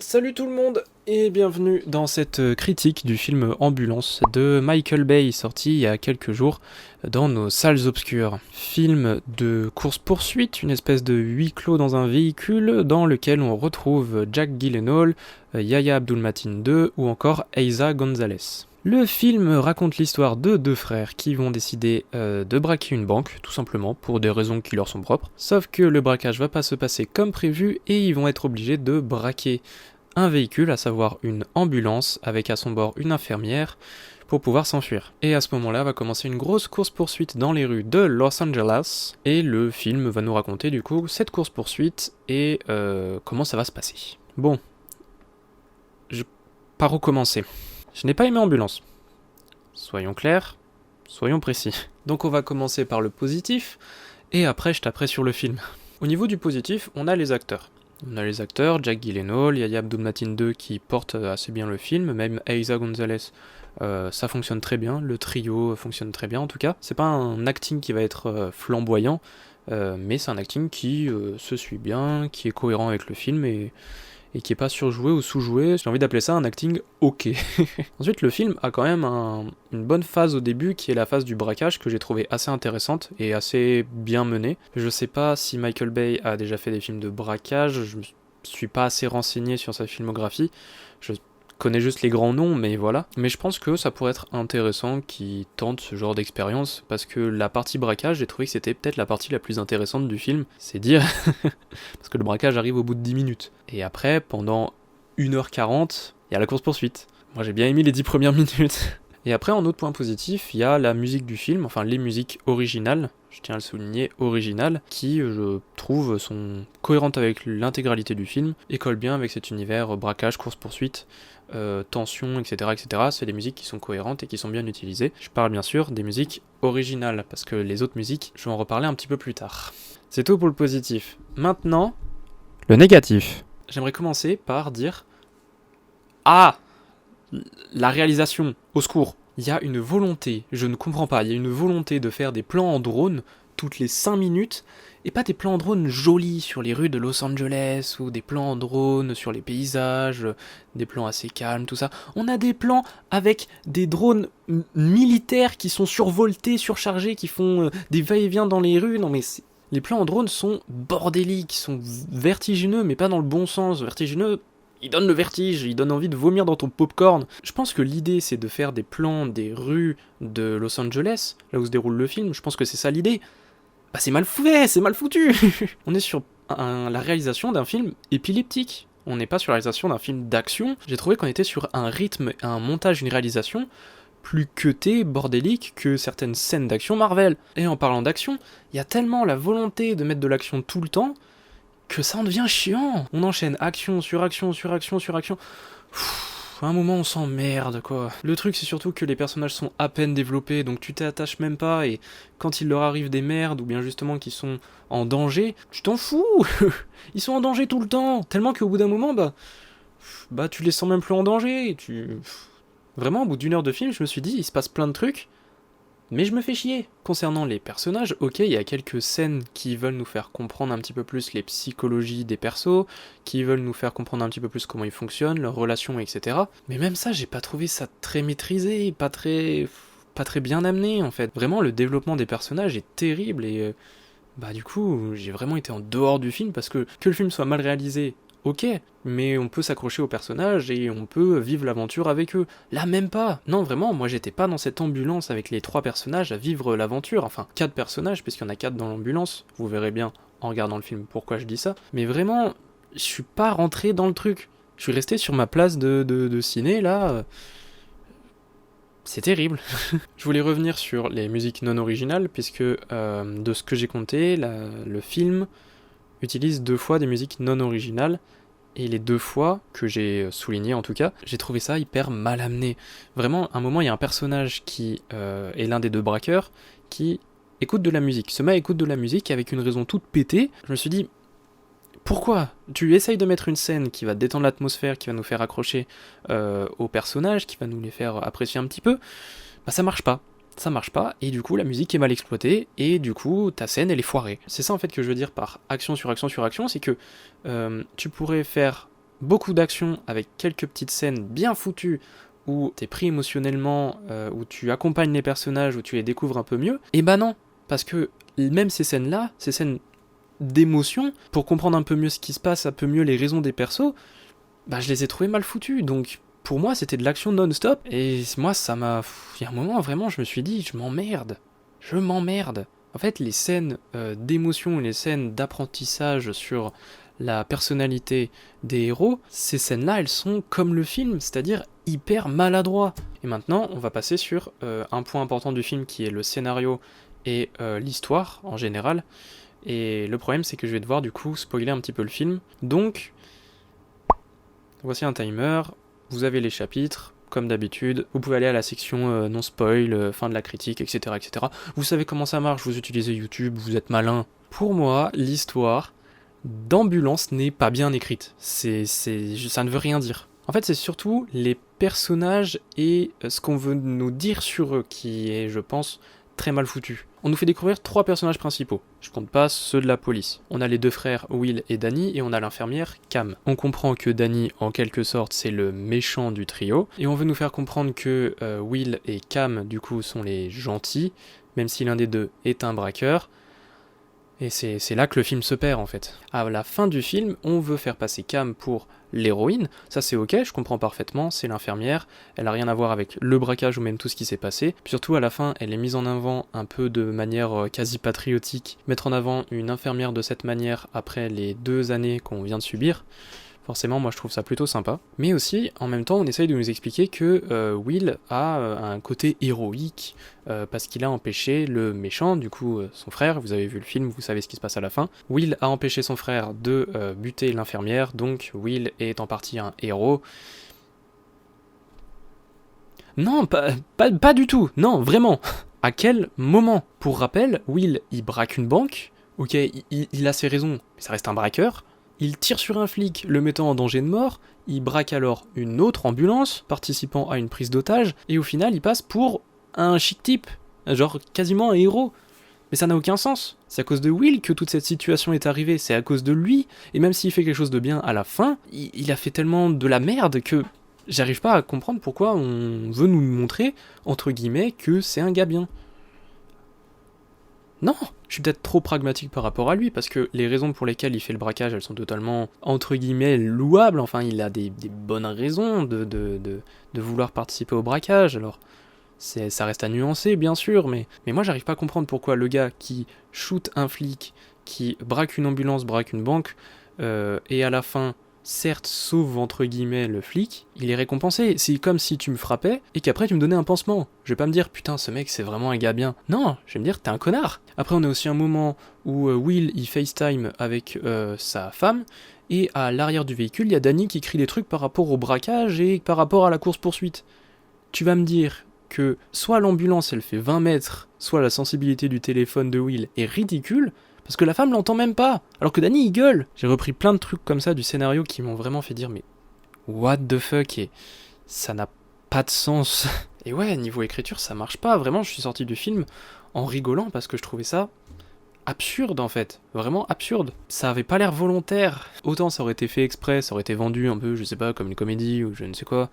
Salut tout le monde et bienvenue dans cette critique du film Ambulance de Michael Bay sorti il y a quelques jours dans nos salles obscures. Film de course-poursuite, une espèce de huis clos dans un véhicule dans lequel on retrouve Jack Gyllenhaal, Yahya Abdul-Mateen II ou encore Eiza Gonzalez. Le film raconte l'histoire de deux frères qui vont décider de braquer une banque, tout simplement, pour des raisons qui leur sont propres. Sauf que le braquage va pas se passer comme prévu et ils vont être obligés de braquer un véhicule, à savoir une ambulance, avec à son bord une infirmière, pour pouvoir s'enfuir. Et à ce moment-là va commencer une grosse course-poursuite dans les rues de Los Angeles, et le film va nous raconter du coup cette course-poursuite et comment ça va se passer. Bon, par où commencer ? Je n'ai pas aimé Ambulance. Soyons clairs, soyons précis. Donc on va commencer par le positif, et après je taperai sur le film. Au niveau du positif, on a les acteurs. On a les acteurs, Jack Gyllenhaal, Yahya Abdul-Mateen II qui portent assez bien le film, même Eiza Gonzalez, ça fonctionne très bien, le trio fonctionne très bien en tout cas. C'est pas un acting qui va être flamboyant, mais c'est un acting qui se suit bien, qui est cohérent avec le film et qui est pas surjoué ou sous-joué. J'ai envie d'appeler ça un acting ok. Ensuite, le film a quand même une bonne phase au début, qui est la phase du braquage, que j'ai trouvé assez intéressante et assez bien menée. Je sais pas si Michael Bay a déjà fait des films de braquage, je suis pas assez renseigné sur sa filmographie, je connais juste les grands noms, mais voilà. Mais je pense que ça pourrait être intéressant qu'il tente ce genre d'expérience, parce que la partie braquage, j'ai trouvé que c'était peut-être la partie la plus intéressante du film, c'est dire, parce que le braquage arrive au bout de 10 minutes. Et après, pendant 1h40, il y a la course-poursuite. Moi j'ai bien aimé les 10 premières minutes. Et après, en autre point positif, il y a la musique du film, enfin les musiques originales, je tiens à le souligner, originales, qui, je trouve, sont cohérentes avec l'intégralité du film, et collent bien avec cet univers braquage, course-poursuite, tension, etc., etc. C'est des musiques qui sont cohérentes et qui sont bien utilisées. Je parle bien sûr des musiques originales, parce que les autres musiques, je vais en reparler un petit peu plus tard. C'est tout pour le positif. Maintenant, le négatif. J'aimerais commencer par dire... Ah, la réalisation, au secours. Il y a une volonté, je ne comprends pas, il y a une volonté de faire des plans en drone toutes les 5 minutes, et pas des plans en drone jolis sur les rues de Los Angeles, ou des plans en drone sur les paysages, des plans assez calmes, tout ça. On a des plans avec des drones militaires qui sont survoltés, surchargés, qui font des va-et-vient dans les rues. Non mais les plans en drone sont bordéliques, sont vertigineux, mais pas dans le bon sens. Vertigineux, il donne le vertige, il donne envie de vomir dans ton popcorn. Je pense que l'idée c'est de faire des plans des rues de Los Angeles, là où se déroule le film, je pense que c'est ça l'idée. Bah c'est mal fait, c'est mal foutu. On est sur la réalisation d'un film épileptique. On n'est pas sur la réalisation d'un film d'action. J'ai trouvé qu'on était sur un rythme, un montage, une réalisation plus cuté, bordélique que certaines scènes d'action Marvel. Et en parlant d'action, il y a tellement la volonté de mettre de l'action tout le temps que ça en devient chiant. On enchaîne action sur action sur action sur action. À un moment on s'emmerde quoi. Le truc c'est surtout que les personnages sont à peine développés, donc tu t'attaches même pas, et quand il leur arrive des merdes, ou bien justement qu'ils sont en danger, tu t'en fous. Ils sont en danger tout le temps, tellement qu'au bout d'un moment, bah tu les sens même plus en danger. Vraiment, au bout d'1 heure de film, je me suis dit, il se passe plein de trucs, mais je me fais chier. Concernant les personnages, ok, il y a quelques scènes qui veulent nous faire comprendre un petit peu plus les psychologies des persos, qui veulent nous faire comprendre un petit peu plus comment ils fonctionnent, leurs relations, etc. Mais même ça, j'ai pas trouvé ça très maîtrisé, pas très bien amené en fait. Vraiment, le développement des personnages est terrible, et du coup, j'ai vraiment été en dehors du film, parce que le film soit mal réalisé, ok, mais on peut s'accrocher aux personnages et on peut vivre l'aventure avec eux. Là, même pas. Non, vraiment, moi j'étais pas dans cette ambulance avec les 3 personnages à vivre l'aventure. Enfin, 4 personnages, puisqu'il y en a 4 dans l'ambulance. Vous verrez bien en regardant le film pourquoi je dis ça. Mais vraiment, je suis pas rentré dans le truc. Je suis resté sur ma place de ciné, là. C'est terrible. Je voulais revenir sur les musiques non originales, puisque de ce que j'ai compté, le film utilise 2 fois des musiques non originales, et les 2 fois, que j'ai souligné en tout cas, j'ai trouvé ça hyper mal amené. Vraiment, à un moment, il y a un personnage qui est l'un des 2 braqueurs, qui écoute de la musique, se met à écouter de la musique avec une raison toute pétée. Je me suis dit, pourquoi tu essayes de mettre une scène qui va détendre l'atmosphère, qui va nous faire accrocher aux personnages, qui va nous les faire apprécier un petit peu, ça marche pas. Ça marche pas, et du coup la musique est mal exploitée, et du coup ta scène elle est foirée. C'est ça en fait que je veux dire par action sur action sur action, c'est que tu pourrais faire beaucoup d'action avec quelques petites scènes bien foutues où t'es pris émotionnellement, où tu accompagnes les personnages, où tu les découvres un peu mieux, et bah non, parce que même ces scènes-là, ces scènes d'émotion, pour comprendre un peu mieux ce qui se passe, un peu mieux les raisons des persos, bah je les ai trouvées mal foutues, donc pour moi c'était de l'action non-stop, et moi ça m'a... Il y a un moment vraiment je me suis dit, je m'emmerde. En fait les scènes d'émotion, les scènes d'apprentissage sur la personnalité des héros, ces scènes-là elles sont comme le film, c'est-à-dire hyper maladroits. Et maintenant on va passer sur un point important du film qui est le scénario et l'histoire en général. Et le problème c'est que je vais devoir du coup spoiler un petit peu le film. Donc, voici un timer, vous avez les chapitres, comme d'habitude, vous pouvez aller à la section non spoil, fin de la critique, etc., etc. Vous savez comment ça marche, vous utilisez YouTube, vous êtes malin. Pour moi, l'histoire d'Ambulance n'est pas bien écrite. Ça ne veut rien dire. En fait, c'est surtout les personnages et ce qu'on veut nous dire sur eux qui est, je pense, très mal foutu. On nous fait découvrir 3 personnages principaux. Je compte pas ceux de la police. On a les 2 frères Will et Danny et on a l'infirmière Cam. On comprend que Danny, en quelque sorte, c'est le méchant du trio. Et on veut nous faire comprendre que Will et Cam, du coup, sont les gentils, même si l'un des deux est un braqueur. Et c'est là que le film se perd en fait. À la fin du film, on veut faire passer Cam pour l'héroïne, ça c'est ok, je comprends parfaitement, c'est l'infirmière, elle a rien à voir avec le braquage ou même tout ce qui s'est passé. Puis surtout à la fin, elle est mise en avant un peu de manière quasi patriotique. Mettre en avant une infirmière de cette manière après les 2 années qu'on vient de subir, forcément, moi je trouve ça plutôt sympa. Mais aussi, en même temps, on essaye de nous expliquer que Will a un côté héroïque parce qu'il a empêché le méchant, du coup son frère. Vous avez vu le film, vous savez ce qui se passe à la fin. Will a empêché son frère de buter l'infirmière, donc Will est en partie un héros. Non, pas du tout. Non, vraiment. À quel moment? Pour rappel, Will, il braque une banque. Ok, il a ses raisons, mais ça reste un braqueur. Il tire sur un flic, le mettant en danger de mort, il braque alors une autre ambulance, participant à une prise d'otage, et au final il passe pour un chic type, genre quasiment un héros. Mais ça n'a aucun sens. C'est à cause de Will que toute cette situation est arrivée, c'est à cause de lui, et même s'il fait quelque chose de bien à la fin, il a fait tellement de la merde que j'arrive pas à comprendre pourquoi on veut nous montrer, entre guillemets, que c'est un gars bien. Non, je suis peut-être trop pragmatique par rapport à lui, parce que les raisons pour lesquelles il fait le braquage, elles sont totalement, entre guillemets, louables. Enfin, il a des bonnes raisons de vouloir participer au braquage, alors ça reste à nuancer, bien sûr, mais moi j'arrive pas à comprendre pourquoi le gars qui shoot un flic, qui braque une ambulance, braque une banque, et à la fin... certes, sauve entre guillemets le flic, il est récompensé. C'est comme si tu me frappais et qu'après tu me donnais un pansement. Je vais pas me dire putain ce mec c'est vraiment un gars bien. Non, je vais me dire t'es un connard. Après on a aussi un moment où Will il FaceTime avec sa femme et à l'arrière du véhicule il y a Danny qui crie des trucs par rapport au braquage et par rapport à la course poursuite. Tu vas me dire que soit l'ambulance elle fait 20 mètres, soit la sensibilité du téléphone de Will est ridicule. Parce que la femme l'entend même pas, alors que Danny il gueule. J'ai repris plein de trucs comme ça du scénario qui m'ont vraiment fait dire mais what the fuck, et ça n'a pas de sens. Et ouais, niveau écriture ça marche pas, vraiment je suis sorti du film en rigolant parce que je trouvais ça absurde en fait, vraiment absurde. Ça avait pas l'air volontaire, autant ça aurait été fait exprès, ça aurait été vendu un peu, je sais pas, comme une comédie ou je ne sais quoi.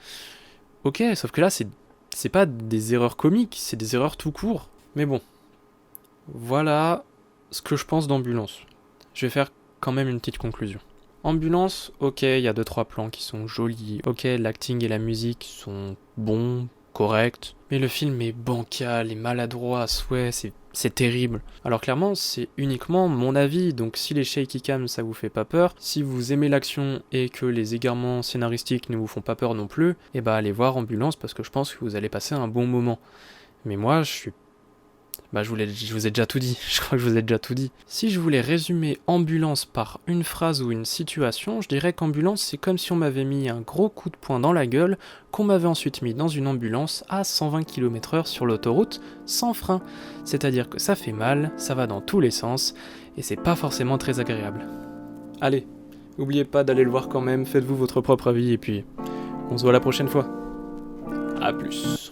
Ok, sauf que là c'est pas des erreurs comiques, c'est des erreurs tout court. Mais bon, voilà... ce que je pense d'Ambulance. Je vais faire quand même une petite conclusion. Ambulance, ok, il y a 2-3 plans qui sont jolis, ok, l'acting et la musique sont bons, corrects, mais le film est bancal et maladroit à souhait, c'est terrible. Alors clairement, c'est uniquement mon avis, donc si les shaky cam ça vous fait pas peur, si vous aimez l'action et que les égarements scénaristiques ne vous font pas peur non plus, et bah allez voir Ambulance parce que je pense que vous allez passer un bon moment. Mais moi, je suis... je vous ai déjà tout dit, je crois que je vous ai déjà tout dit. Si je voulais résumer Ambulance par une phrase ou une situation, je dirais qu'Ambulance c'est comme si on m'avait mis un gros coup de poing dans la gueule, qu'on m'avait ensuite mis dans une ambulance à 120 km/h sur l'autoroute, sans frein. C'est-à-dire que ça fait mal, ça va dans tous les sens, et c'est pas forcément très agréable. Allez, n'oubliez pas d'aller le voir quand même, faites-vous votre propre avis, et puis on se voit la prochaine fois. A plus.